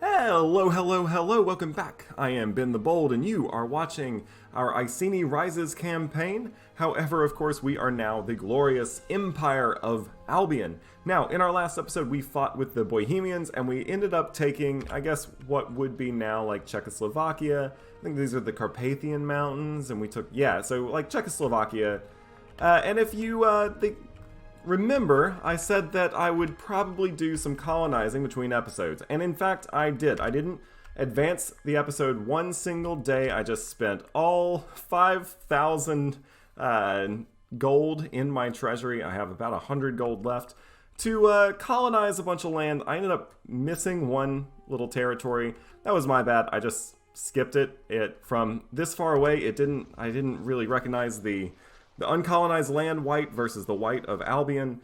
Hello, hello, hello, welcome back. I am Ben the Bold, and you are watching our Icenia Rises campaign. However, of course, we are now the glorious Empire of Albion. Now, in our last episode, we fought with the Bohemians, and we ended up taking, I guess, what would be now like Czechoslovakia. I think these are the Carpathian Mountains, and we took, yeah, so like Czechoslovakia. And if you remember, I said that I would probably do some colonizing between episodes, and in fact, I did. I didn't advance the episode one single day. I just spent all 5,000 gold in my treasury. I have about 100 gold left to colonize a bunch of land. I ended up missing one little territory. That was my bad. I just skipped it. From this far away, I didn't really recognize the uncolonized land white versus the white of Albion.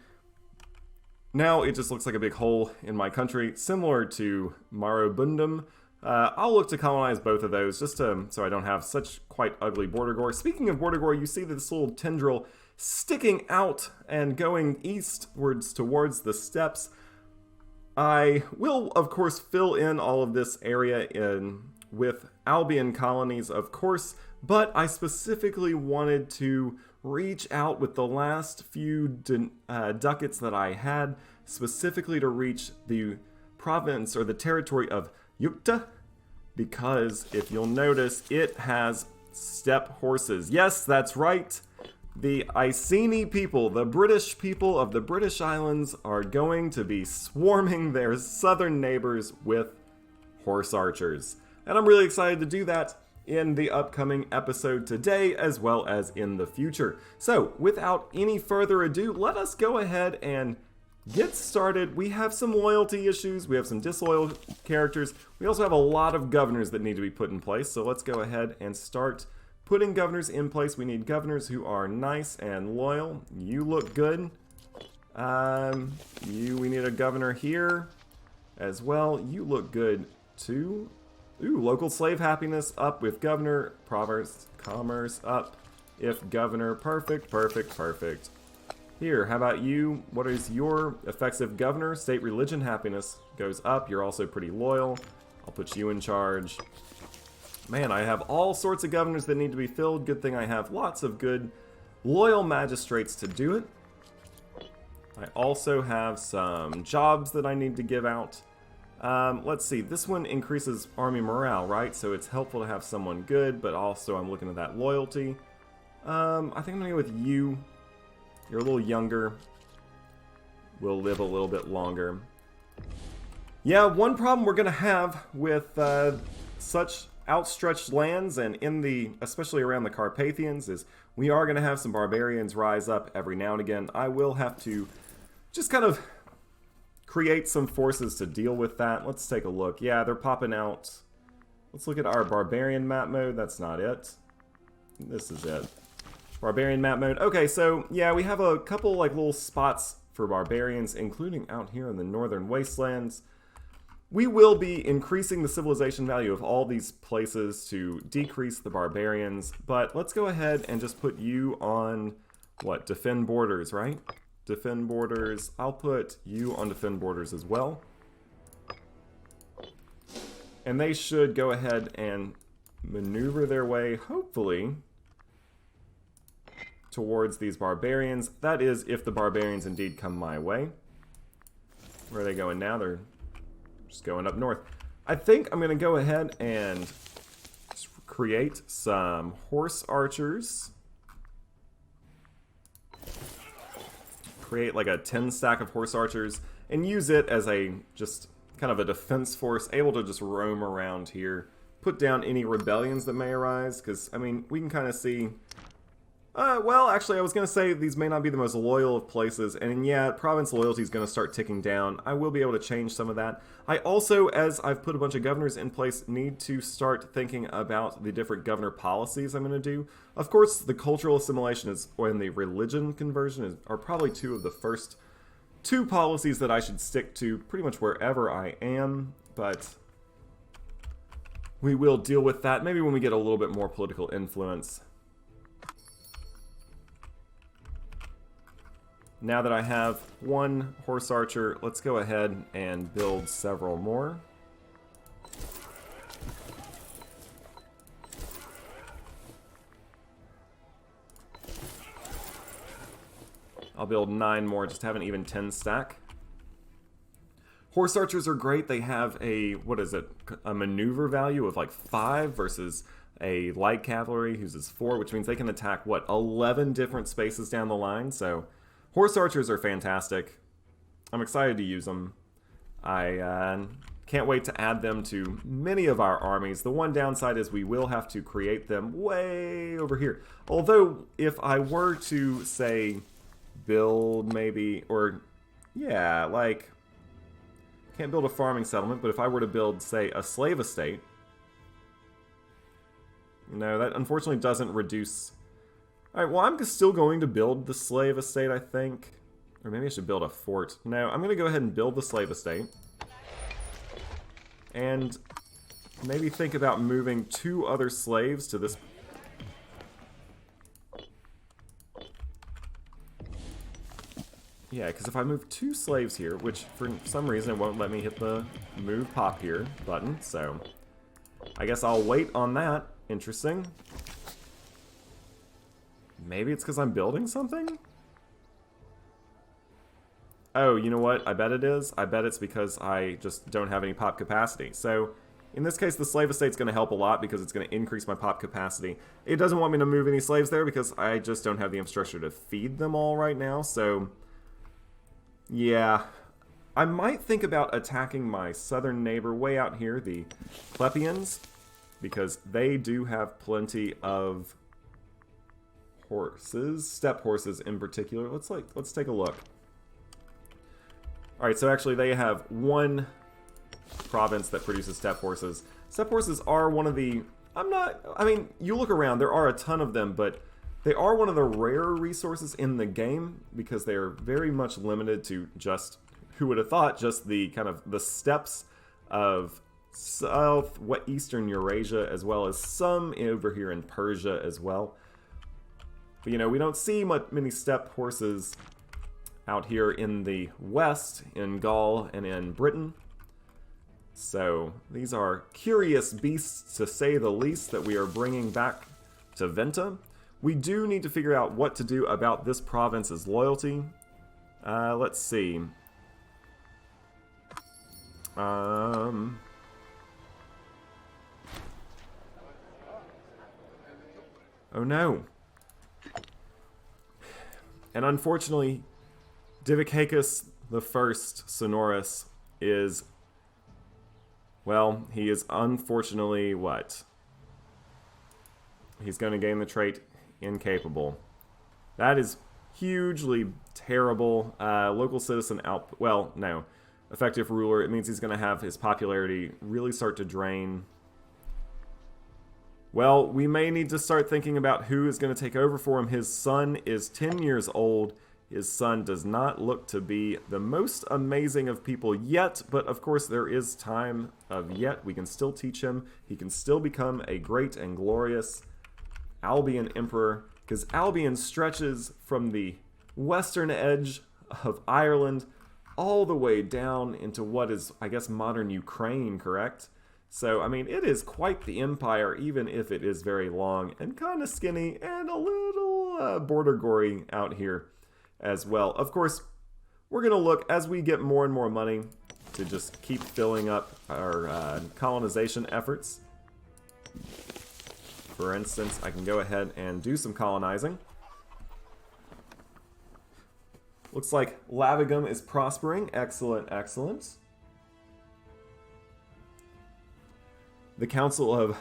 Now it just looks like a big hole in my country, similar to Marobundum. I'll look to colonize both of those just so I don't have such quite ugly border gore. Speaking of border gore, you see this little tendril sticking out and going eastwards towards the steppes. I will, of course, fill in all of this area with Albion colonies, of course, but I specifically wanted to reach out with the last few ducats that I had, specifically to reach the province or the territory of Yukta, because if you'll notice, it has steppe horses. Yes, that's right. The Iceni people, the British people of the British Islands, are going to be swarming their southern neighbors with horse archers. And I'm really excited to do that in the upcoming episode today, as well as in the future. So, without any further ado, let us go ahead and get started. We have some loyalty issues, we have some disloyal characters, we also have a lot of governors that need to be put in place, so let's go ahead and start putting governors in place. We need governors who are nice and loyal. You look good. We need a governor here as well. You look good too. Ooh, local slave happiness up with governor. Province commerce up if governor. Perfect, perfect, perfect. Here, how about you? What is your effective governor? State religion happiness goes up. You're also pretty loyal. I'll put you in charge. Man, I have all sorts of governors that need to be filled. Good thing I have lots of good loyal magistrates to do it. I also have some jobs that I need to give out. Let's see, this one increases army morale, right? So it's helpful to have someone good, but also I'm looking at that loyalty. I think I'm gonna go with you. You're a little younger. We'll live a little bit longer. Yeah, one problem we're gonna have with such outstretched lands and especially around the Carpathians is we are gonna have some barbarians rise up every now and again. I will have to just kind of create some forces to deal with that. Let's take a look. Yeah, they're popping out. Let's look at our barbarian map mode. That's not it. This is it. Barbarian map mode. Okay, so yeah, we have a couple like little spots for barbarians, including out here in the northern wastelands. We will be increasing the civilization value of all these places to decrease the barbarians, but let's go ahead and just put you on, what, defend borders, right? Defend borders. I'll put you on defend borders as well. And they should go ahead and maneuver their way, hopefully, towards these barbarians. That is, if the barbarians indeed come my way. Where are they going now? They're just going up north. I think I'm going to go ahead and create some horse archers. Create like a 10 stack of horse archers and use it as a just kind of a defense force, able to just roam around here, put down any rebellions that may arise, because I mean we can kind of see well, actually I was going to say these may not be the most loyal of places, and yeah, province loyalty is going to start ticking down. I will be able to change some of that. I also, as I've put a bunch of governors in place, need to start thinking about the different governor policies I'm going to do. Of course, the cultural assimilation and the religion conversion are probably two of the first two policies that I should stick to pretty much wherever I am, but we will deal with that maybe when we get a little bit more political influence. Now that I have one horse archer, let's go ahead and build several more. I'll build 9 more, just have an even 10 stack. Horse archers are great. They have a, what is it, a maneuver value of like 5 versus a light cavalry whose is 4, which means they can attack, what, 11 different spaces down the line. So horse archers are fantastic. I'm excited to use them. I can't wait to add them to many of our armies. The one downside is we will have to create them way over here. Although, if I were to, say, build maybe, or, yeah, like, can't build a farming settlement, but if I were to build, say, a slave estate, no, that unfortunately doesn't reduce. Alright, well, I'm still going to build the slave estate, I think. Or maybe I should build a fort. No, I'm going to go ahead and build the slave estate. And maybe think about moving 2 other slaves to this. Yeah, because if I move 2 slaves here, which for some reason it won't let me hit the move pop here button, so I guess I'll wait on that. Interesting. Maybe it's because I'm building something? Oh, you know what? I bet it is. I bet it's because I just don't have any pop capacity. So, in this case, the slave estate's going to help a lot because it's going to increase my pop capacity. It doesn't want me to move any slaves there because I just don't have the infrastructure to feed them all right now. So, yeah. I might think about attacking my southern neighbor way out here, the Plebeians, because they do have plenty of horses, steppe horses in particular. Let's take a look. Alright, so actually they have 1 province that produces steppe horses. Steppe horses are one of the... I mean, you look around, there are a ton of them, but they are one of the rarer resources in the game because they are very much limited to just, who would have thought, just the kind of the steppes of eastern Eurasia, as well as some over here in Persia as well. But, you know, we don't see many steppe horses out here in the west, in Gaul and in Britain. So these are curious beasts, to say the least, that we are bringing back to Venta. We do need to figure out what to do about this province's loyalty. Let's see. Oh no. And unfortunately, Divicacus the First Sonorous is, well, he is unfortunately what? He's going to gain the trait Incapable. That is hugely terrible. Local citizen out. Well, no. Effective ruler. It means he's going to have his popularity really start to drain. Well, we may need to start thinking about who is going to take over for him. His son is 10 years old. His son does not look to be the most amazing of people yet, but of course there is time of yet. We can still teach him. He can still become a great and glorious Albion emperor, because Albion stretches from the western edge of Ireland all the way down into what is, I guess, modern Ukraine, correct? So, I mean, it is quite the empire, even if it is very long and kind of skinny and a little border gory out here as well. Of course, we're going to look, as we get more and more money, to just keep filling up our colonization efforts. For instance, I can go ahead and do some colonizing. Looks like Lavigum is prospering. Excellent, excellent. The Council of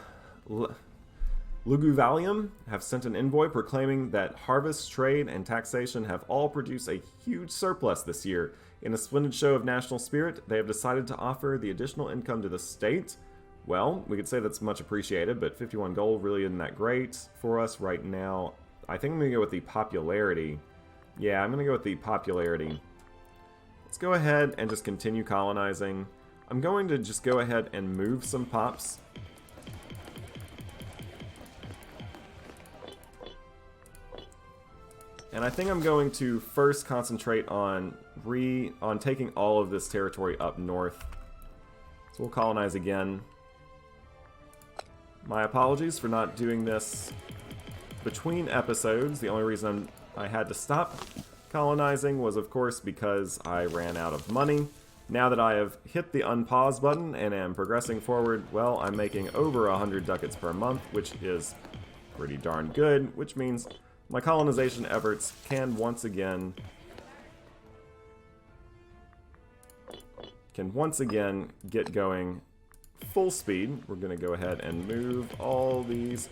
Luguvalium have sent an envoy proclaiming that harvest, trade, and taxation have all produced a huge surplus this year. In a splendid show of national spirit, they have decided to offer the additional income to the state. Well, we could say that's much appreciated, but 51 gold really isn't that great for us right now. I think I'm going to go with the popularity. Yeah, I'm going to go with the popularity. Let's go ahead and just continue colonizing. I'm going to just go ahead and move some pops. And I think I'm going to first concentrate on taking all of this territory up north. So we'll colonize again. My apologies for not doing this between episodes. The only reason I had to stop colonizing was, of course, because I ran out of money. Now that I have hit the unpause button and am progressing forward, well, I'm making over 100 ducats per month, which is pretty darn good, which means my colonization efforts can once again get going full speed. We're going to go ahead and move all these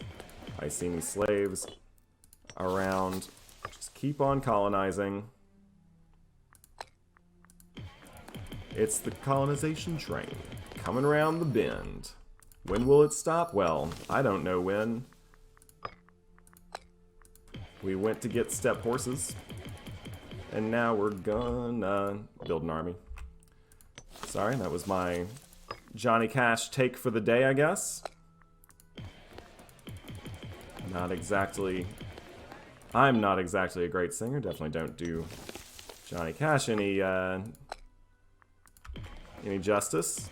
Iceni slaves around. Just keep on colonizing. It's the colonization train coming around the bend. When will it stop? Well, I don't know when. We went to get steppe horses, and now we're gonna build an army. Sorry, that was my Johnny Cash take for the day, I guess. Not exactly... I'm not exactly a great singer. Definitely don't do Johnny Cash any justice.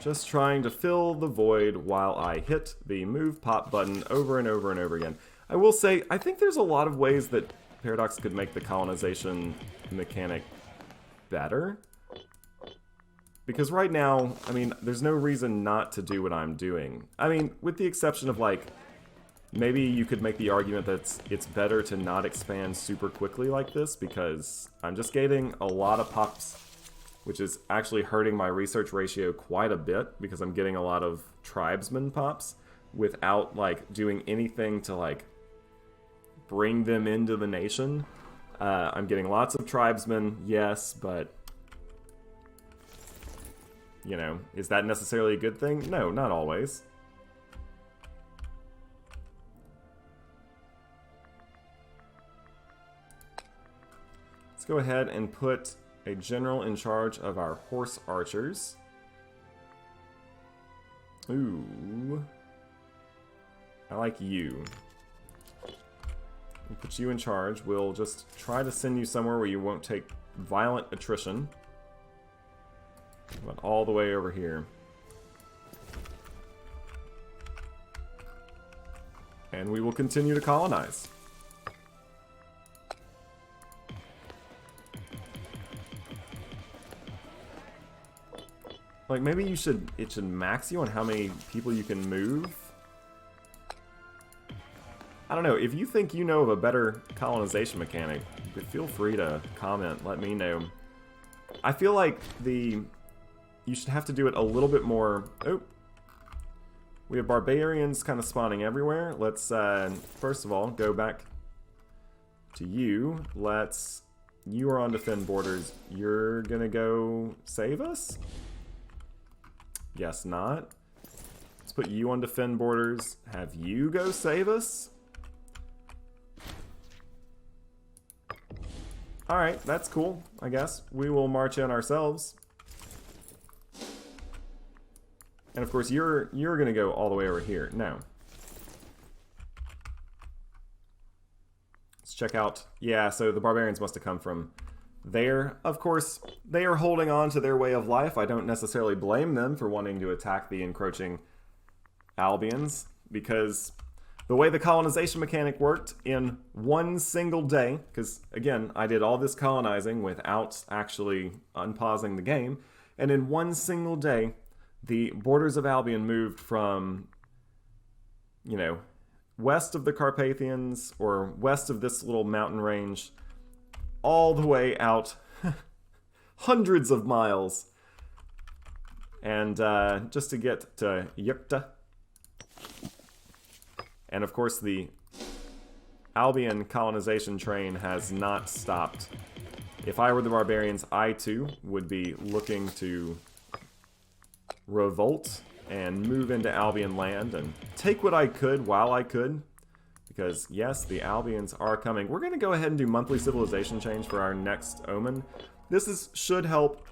Just trying to fill the void while I hit the move pop button over and over and over again. I will say, I think there's a lot of ways that Paradox could make the colonization mechanic better. Because right now, I mean, there's no reason not to do what I'm doing. I mean, with the exception of, like, maybe you could make the argument that it's better to not expand super quickly like this, because I'm just getting a lot of pops, which is actually hurting my research ratio quite a bit, because I'm getting a lot of tribesmen pops without, like, doing anything to, like, bring them into the nation. I'm getting lots of tribesmen, yes, but, you know, is that necessarily a good thing? No, not always. Let's go ahead and put a general in charge of our horse archers. Ooh. I like you. We'll put you in charge. We'll just try to send you somewhere where you won't take violent attrition. But all the way over here. And we will continue to colonize. Like, maybe it should max you on how many people you can move. I don't know, if you think you know of a better colonization mechanic, feel free to comment, let me know. I feel like you should have to do it a little bit more... Oh! We have barbarians kind of spawning everywhere. Let's, first of all, go back to you. You are on defend borders. You're gonna go save us? Guess not. Let's put you on defend borders. Have you go save us? Alright, that's cool, I guess. We will march in ourselves. And of course, you're gonna go all the way over here. No. Let's check out... Yeah, so the barbarians must have come from there. Of course, they are holding on to their way of life. I don't necessarily blame them for wanting to attack the encroaching Albions, because the way the colonization mechanic worked in one single day, because again, I did all this colonizing without actually unpausing the game, and in one single day, the borders of Albion moved from, you know, west of the Carpathians, or west of this little mountain range, all the way out hundreds of miles, and just to get to Yukta. And of course the Albion colonization train has not stopped. If I were the barbarians, I too would be looking to revolt and move into Albion land and take what I could while I could. Because yes, the Albions are coming. We're going to go ahead and do monthly civilization change for our next omen. This should help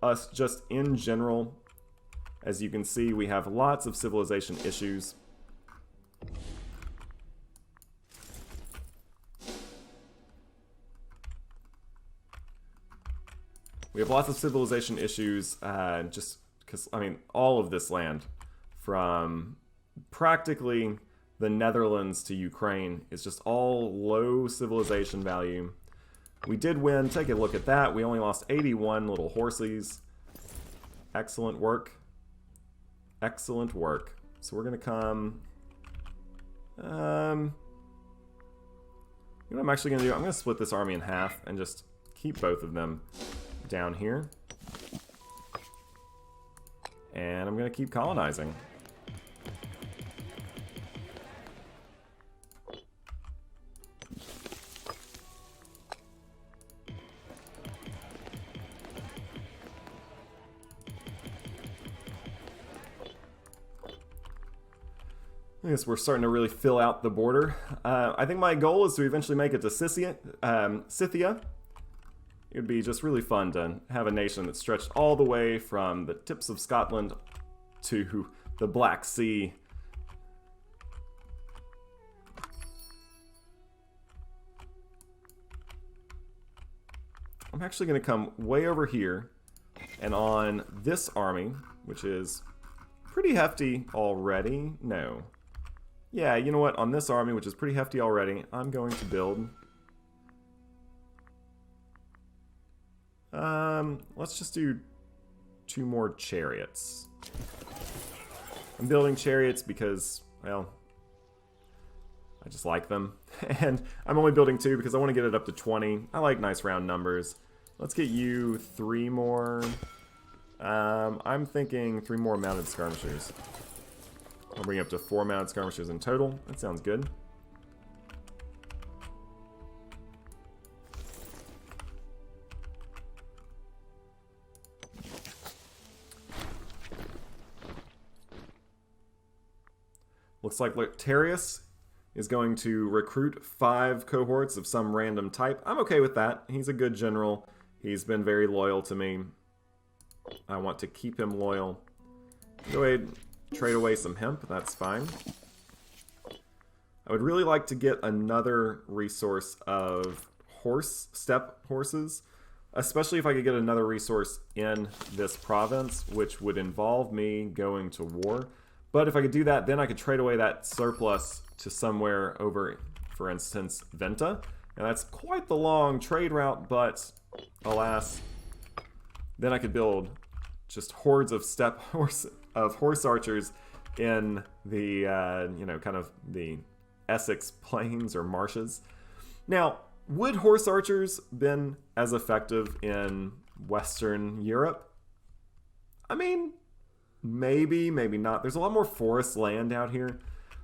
us just in general. As you can see, we have lots of civilization issues. We have lots of civilization issues, just because, I mean, all of this land, from practically the Netherlands to Ukraine is just all low civilization value. We did win. Take a look at that. We only lost 81 little horsies. Excellent work. Excellent work. So we're going to come... you know what I'm actually going to do? I'm going to split this army in half and just keep both of them down here. And I'm going to keep colonizing. I guess we're starting to really fill out the border. I think my goal is to eventually make it to Scythia. It would be just really fun to have a nation that stretched all the way from the tips of Scotland to the Black Sea. I'm actually going to come way over here and on this army, which is pretty hefty already. No. Yeah, you know what? On this army, which is pretty hefty already, I'm going to build... let's just do 2 more chariots. I'm building chariots because, well, I just like them. And I'm only building 2 because I want to get it up to 20. I like nice round numbers. Let's get you 3 more. I'm thinking 3 more mounted skirmishers. I'll bring it up to 4 mounted skirmishers in total. That sounds good. Looks like Lecterius is going to recruit 5 cohorts of some random type. I'm okay with that. He's a good general. He's been very loyal to me. I want to keep him loyal. Go ahead, trade away some hemp. That's fine. I would really like to get another resource of steppe horses, especially if I could get another resource in this province, which would involve me going to war. But if I could do that, then I could trade away that surplus to somewhere over, for instance, Venta. And that's quite the long trade route, but alas, then I could build just hordes of horse archers in the, you know, kind of the Essex plains or marshes. Now, would horse archers been as effective in Western Europe? I mean, maybe, maybe not. There's a lot more forest land out here.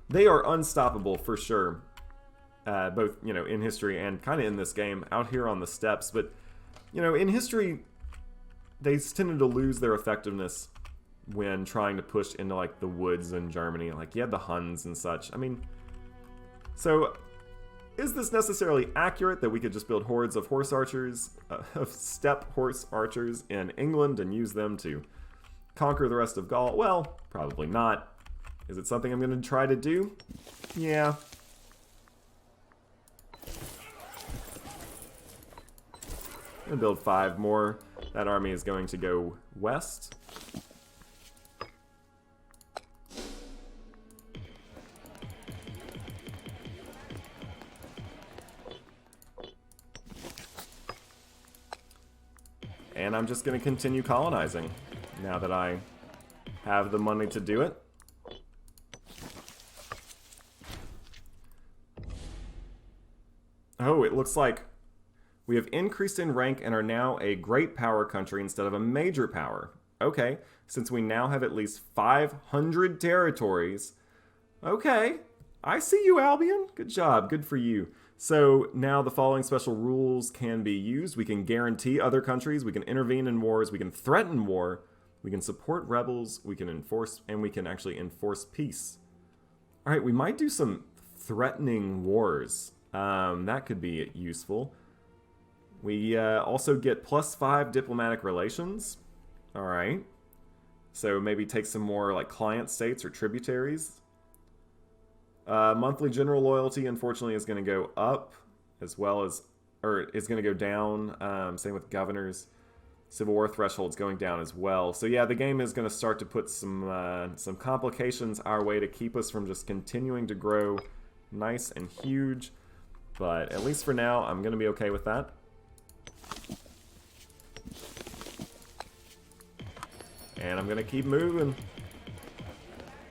They are unstoppable for sure. Both, you know, in history and kind of in this game, out here on the steppes. But, you know, in history, they tended to lose their effectiveness when trying to push into, like, the woods in Germany. Like, you had the Huns and such. I mean, so, is this necessarily accurate that we could just build hordes of horse archers, of steppe horse archers in England and use them to conquer the rest of Gaul? Well, probably not. Is it something I'm going to try to do? Yeah. I'm going to build 5 more. That army is going to go west. And I'm just going to continue colonizing now that I have the money to do it. Oh, it looks like we have increased in rank and are now a great power country instead of a major power. Okay, since we now have at least 500 territories. Okay, I see you, Albion. Good job, good for you. So now the following special rules can be used. We can guarantee other countries, we can intervene in wars, we can threaten war, we can support rebels, we can enforce, and we can actually enforce peace. All right, we might do some threatening wars. That could be useful. We also get +5 diplomatic relations. All right. So maybe take some more like client states or tributaries. Monthly general loyalty, unfortunately, is going to go up as well as, or is going to go down. Same with governors. Civil War threshold's going down as well. So yeah, the game is going to start to put some complications our way to keep us from just continuing to grow nice and huge. But at least for now, I'm going to be okay with that. And I'm going to keep moving.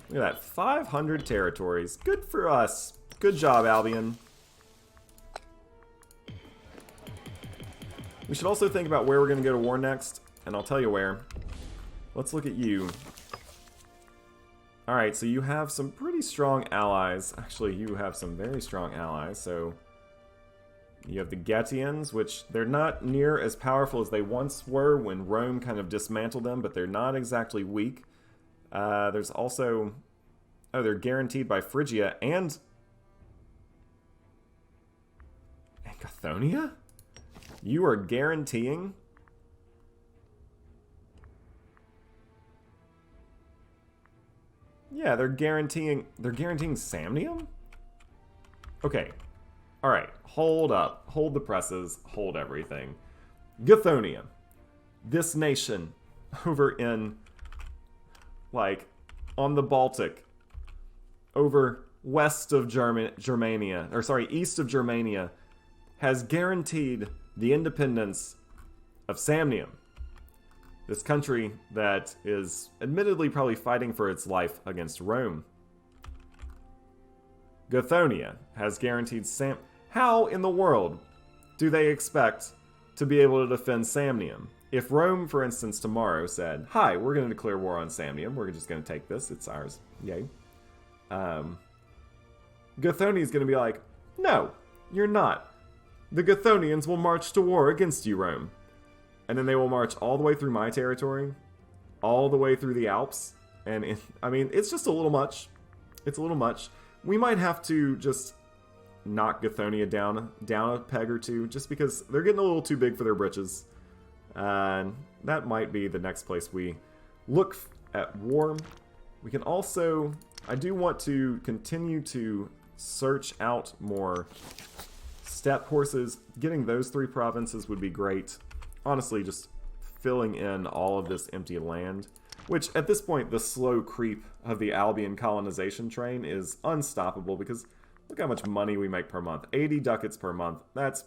Look at that, 500 territories. Good for us. Good job, Albion. We should also think about where we're going to go to war next, and I'll tell you where. Let's look at you. Alright, so you have some pretty strong allies. Actually, you have some very strong allies, so... You have the Getians, which they're not near as powerful as they once were when Rome kind of dismantled them, but they're not exactly weak. There's also... Oh, they're guaranteed by Phrygia and... And Chthoniya? You are guaranteeing... Yeah, they're guaranteeing Samnium? Okay. Alright, hold up. Hold the presses. Hold everything. Chthoniya. This nation over in, like, on the Baltic, over west of Germania, or sorry, east of Germania, has guaranteed the independence of Samnium. This country that is admittedly probably fighting for its life against Rome. Chthoniya has guaranteed How in the world do they expect to be able to defend Samnium? If Rome, for instance, tomorrow said, hi, we're going to declare war on Samnium, we're just going to take this, it's ours, yay. Chthoniya is going to be like, no, you're not. The Chthonians will march to war against you, Rome. And then they will march all the way through my territory, all the way through the Alps, and I mean, it's just a little much. It's a little much. We might have to just knock Chthoniya down a peg or two, just because they're getting a little too big for their britches. And that might be the next place we look at war. We can also, I do want to continue to search out more steppe horses. Getting those 3 provinces would be great. Honestly, just filling in all of this empty land, which at this point, the slow creep of the Albion colonization train is unstoppable, because look how much money we make per month. 80 ducats per month. That's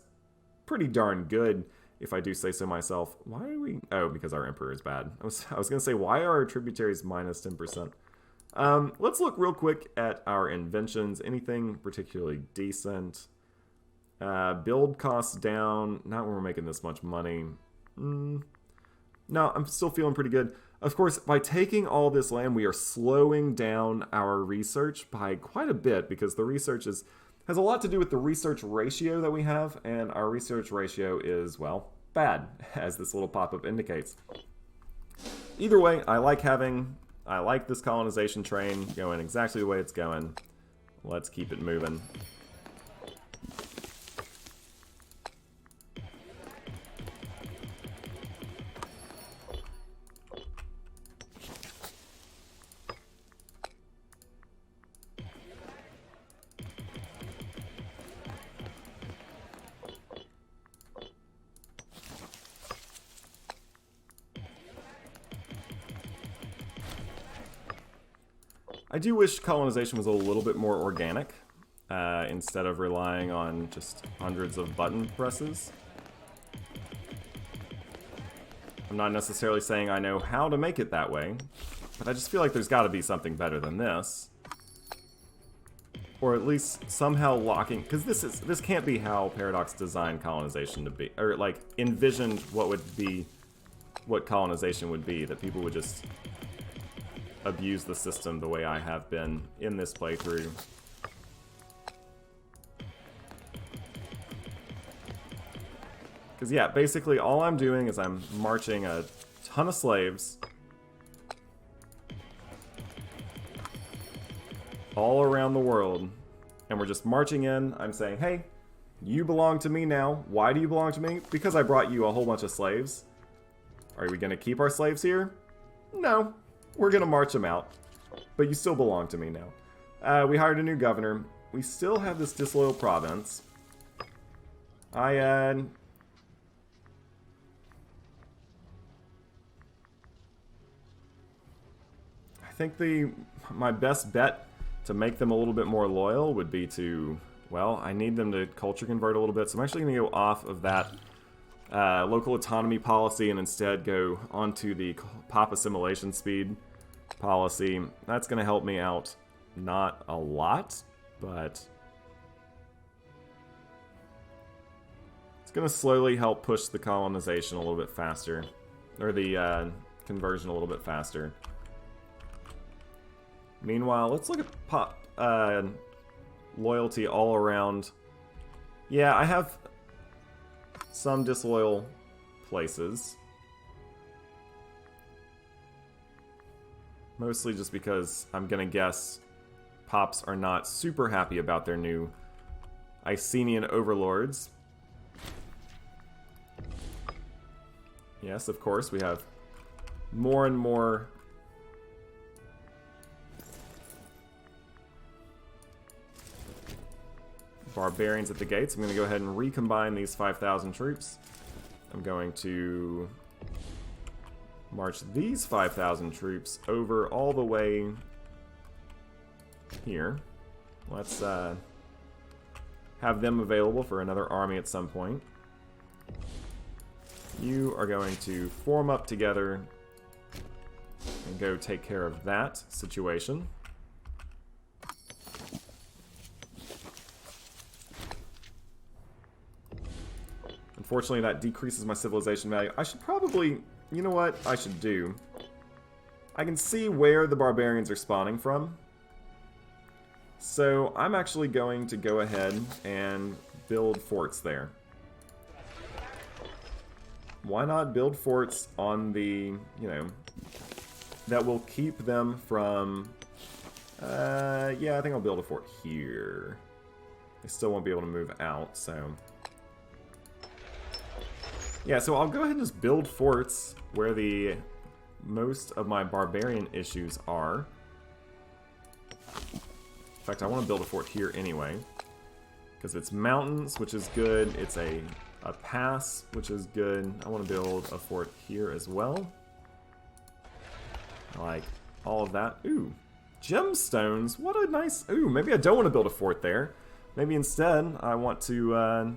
pretty darn good, if I do say so myself. Why are we... Oh, because our emperor is bad. I was going to say, why are our tributaries minus 10%? Let's look real quick at our inventions. Anything particularly decent? Build costs down. Not when we're making this much money. No, I'm still feeling pretty good. Of course, by taking all this land, we are slowing down our research by quite a bit, because the research has a lot to do with the research ratio that we have, and our research ratio is, well, bad, as this little pop-up indicates. Either way, I like this colonization train going exactly the way it's going. Let's keep it moving. I do wish colonization was a little bit more organic, instead of relying on just hundreds of button presses. I'm not necessarily saying I know how to make it that way, but I just feel like there's got to be something better than this. Or at least somehow locking, because this can't be how Paradox designed colonization to be, or like envisioned what colonization would be, that people would just abuse the system the way I have been in this playthrough. Because yeah, basically all I'm doing is I'm marching a ton of slaves all around the world, and we're just marching in. I'm saying, hey, you belong to me now. Why do you belong to me? Because I brought you a whole bunch of slaves. Are we going to keep our slaves here? No. We're going to march them out. But you still belong to me now. We hired a new governor. We still have this disloyal province. think my best bet to make them a little bit more loyal would be to, well, I need them to culture convert a little bit, so I'm actually going to go off of that local autonomy policy and instead go onto the pop assimilation speed policy. That's going to help me out not a lot, but it's going to slowly help push the colonization a little bit faster, or the conversion a little bit faster. Meanwhile, let's look at pop loyalty all around. Yeah, I have some disloyal places. Mostly just because I'm gonna guess Pops are not super happy about their new Icenian overlords. Yes, of course, we have more and more barbarians at the gates. I'm going to go ahead and recombine these 5,000 troops. I'm going to march these 5,000 troops over all the way here. Let's have them available for another army at some point. You are going to form up together and go take care of that situation. Unfortunately, that decreases my civilization value. I should probably... You know what I should do? I can see where the barbarians are spawning from. So I'm actually going to go ahead and build forts there. Why not build forts on the, you know, that will keep them from... yeah, I think I'll build a fort here. They still won't be able to move out, so... Yeah, so I'll go ahead and just build forts where the most of my barbarian issues are. In fact, I want to build a fort here anyway. Because it's mountains, which is good. It's a pass, which is good. I want to build a fort here as well. I like all of that. Ooh, gemstones. What a nice... Ooh, maybe I don't want to build a fort there. Maybe instead I want to...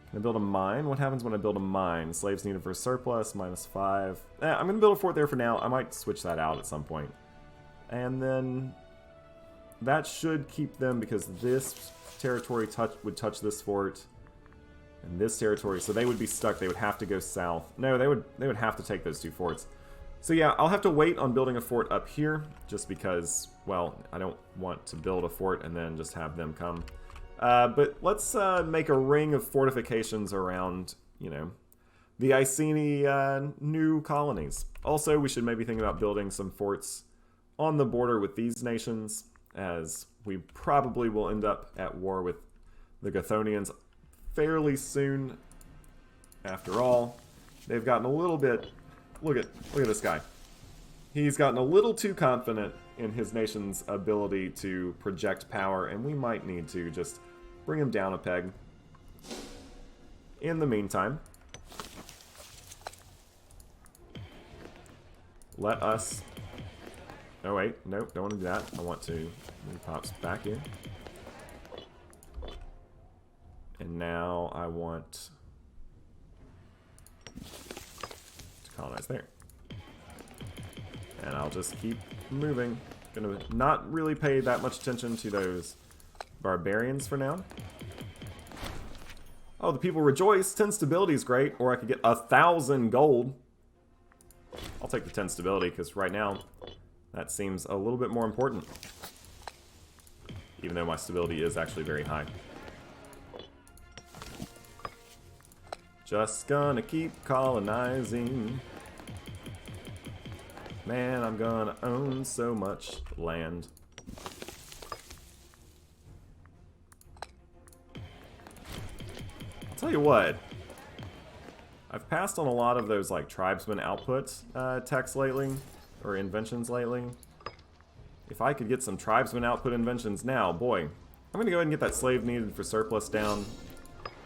Can I build a mine? What happens when I build a mine? Slaves needed for surplus, -5. I'm going to build a fort there for now. I might switch that out at some point. And then that should keep them, because this territory would touch this fort and this territory, so they would be stuck. They would have to go south. No, they would have to take those two forts. So yeah, I'll have to wait on building a fort up here, just because, well, I don't want to build a fort and then just have them come. But let's make a ring of fortifications around, you know, the Iceni new colonies. Also, we should maybe think about building some forts on the border with these nations, as we probably will end up at war with the Gothonians fairly soon. After all, they've gotten a little bit... Look at this guy. He's gotten a little too confident in his nation's ability to project power, and we might need to just bring him down a peg. In the meantime, let us... Oh wait, nope, don't want to do that. I want to move Pops back in. And now I want to colonize there. And I'll just keep moving. Gonna not really pay that much attention to those barbarians for now. Oh, the people rejoice. 10 stability is great. Or I could get 1,000 gold. I'll take the 10 stability, because right now that seems a little bit more important. Even though my stability is actually very high. Just gonna keep colonizing. Man, I'm gonna own so much land. I'll tell you what. I've passed on a lot of those like tribesman output texts lately, or inventions lately. If I could get some tribesman output inventions now, boy. I'm gonna go ahead and get that slave needed for surplus down.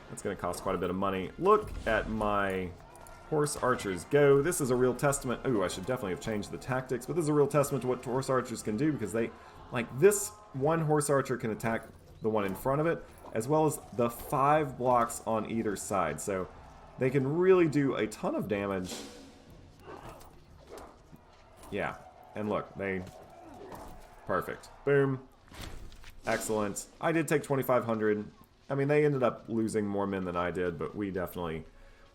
That's gonna cost quite a bit of money. Look at my Horse archers go. This is a real testament. Ooh, I should definitely have changed the tactics, but this is a real testament to what horse archers can do, because they, like, this one horse archer can attack the one in front of it, as well as the 5 blocks on either side. So they can really do a ton of damage. Yeah, and look, they... Perfect. Boom. Excellent. I did take 2,500. I mean, they ended up losing more men than I did, but we definitely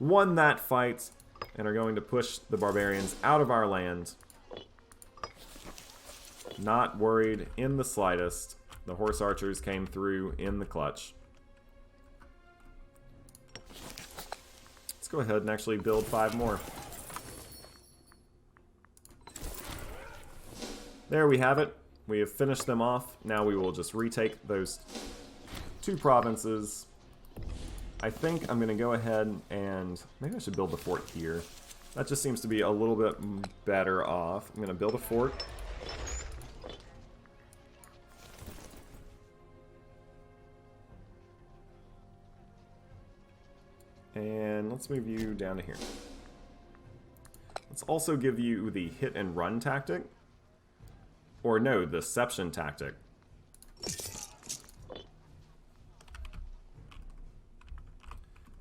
won that fight and are going to push the barbarians out of our land. Not worried in the slightest. The horse archers came through in the clutch. Let's go ahead and actually build 5 more. There we have it. We have finished them off. Now we will just retake those 2 provinces. I think I'm going to go ahead and... Maybe I should build the fort here. That just seems to be a little bit better off. I'm going to build a fort. And let's move you down to here. Let's also give you the hit and run tactic. Or no, the deception tactic.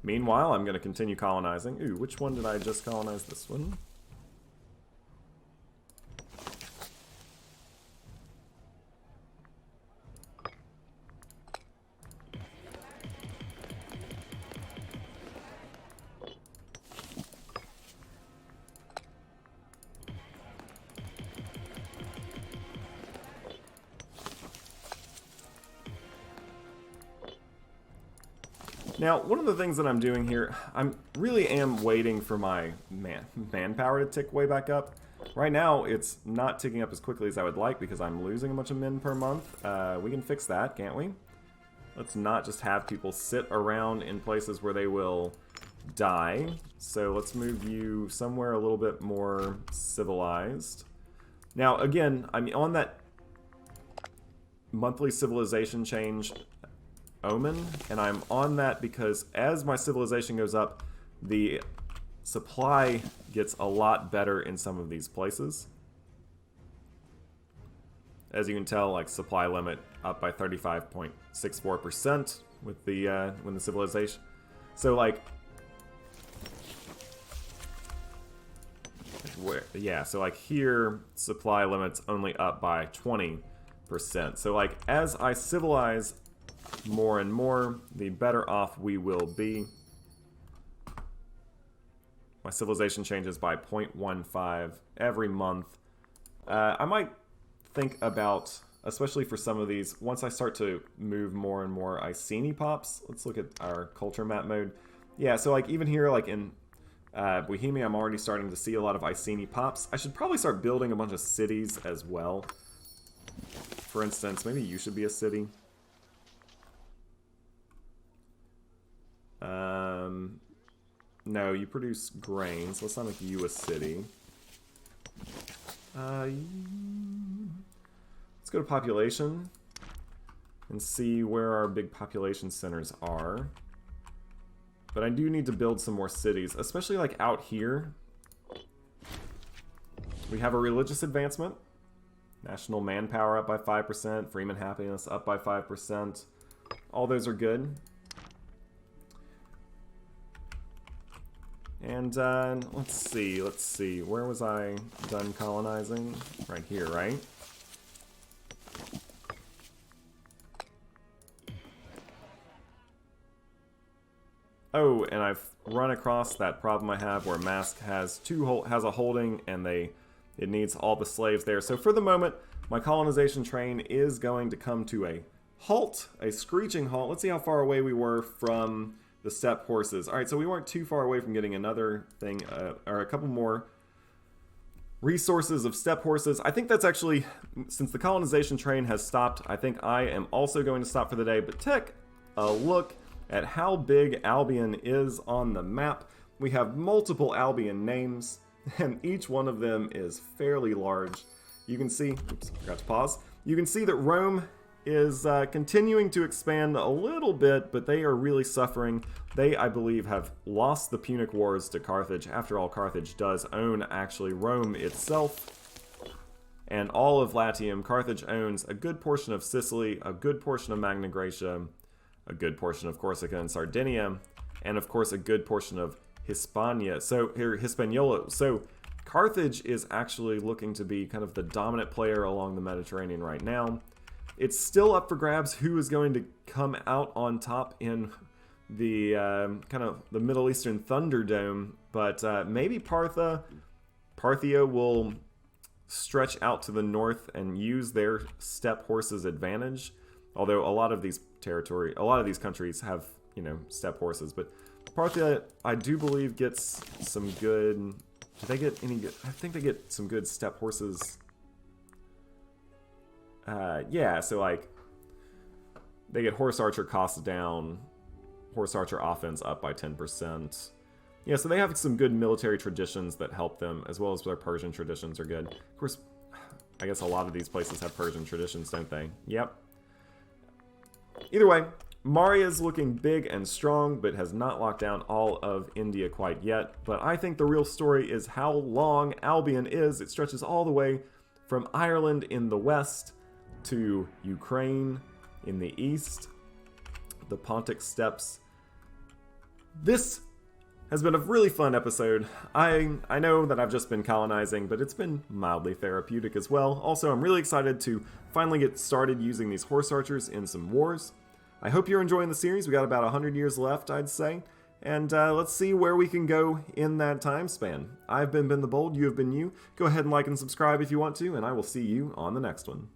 Meanwhile, I'm going to continue colonizing. Ooh, which one did I just colonize? This one? Now, one of the things that I'm doing here, I really am waiting for my manpower to tick way back up. Right now, it's not ticking up as quickly as I would like because I'm losing a bunch of men per month. We can fix that, can't we? Let's not just have people sit around in places where they will die. So let's move you somewhere a little bit more civilized. Now, again, I'm on that monthly civilization change omen, and I'm on that because as my civilization goes up, the supply gets a lot better in some of these places. As you can tell, like, supply limit up by 35.64% with the when the civilization. So like, yeah, so like here, supply limit's only up by 20%. So like, as I civilize more and more, the better off we will be. My civilization changes by 0.15 every month. I might think about, especially for some of these, once I start to move more and more Icenia pops. Let's look at our culture map mode. Yeah, so like even here, like in Bohemia, I'm already starting to see a lot of Icenia pops. I should probably start building a bunch of cities as well. For instance, maybe you should be a city. No, you produce grains. Let's not make you a city. Let's go to population and see where our big population centers are. But I do need to build some more cities, especially like out here. We have a religious advancement. National manpower up by 5%. Freeman happiness up by 5%. All those are good. And let's see, where was I done colonizing? Right here, right? Oh, and I've run across that problem I have where Mask has a holding and it needs all the slaves there. So for the moment, my colonization train is going to come to a halt, a screeching halt. Let's see how far away we were from the steppe horses. Alright, so we weren't too far away from getting another thing, or a couple more resources of steppe horses. I think that's actually, since the colonization train has stopped, I think I am also going to stop for the day. But take a look at how big Albion is on the map. We have multiple Albion names, and each one of them is fairly large. You can see, oops, forgot to pause. You can see that Rome is continuing to expand a little bit, but they are really suffering. They, I believe, have lost the Punic Wars to Carthage. After all, Carthage does own, actually, Rome itself. And all of Latium. Carthage owns a good portion of Sicily, a good portion of Magna Graecia, a good portion of Corsica and Sardinia, and of course a good portion of Hispania. So here, Hispaniola. So Carthage is actually looking to be kind of the dominant player along the Mediterranean right now. It's still up for grabs who is going to come out on top in the kind of the Middle Eastern Thunderdome, but maybe Parthia will stretch out to the north and use their steppe horses' advantage. Although a lot of these countries have, you know, steppe horses, but Parthia, I do believe, gets some good. Do they get any good? I think they get some good steppe horses. Yeah, so like they get horse archer costs down, horse archer offense up by 10%. Yeah, so they have some good military traditions that help them, as well as their Persian traditions are good. Of course, I guess a lot of these places have Persian traditions, don't they? Yep. Either way, Maria's looking big and strong, but has not locked down all of India quite yet. But I think the real story is how long Albion is. It stretches all the way from Ireland in the west to Ukraine in the east, the Pontic Steppes. This has been a really fun episode. I know that I've just been colonizing, but it's been mildly therapeutic as well. Also, I'm really excited to finally get started using these horse archers in some wars. I hope you're enjoying the series. We got about 100 years left, I'd say. And let's see where we can go in that time span. I've been Ben the Bold, you have been you. Go ahead and like and subscribe if you want to, and I will see you on the next one.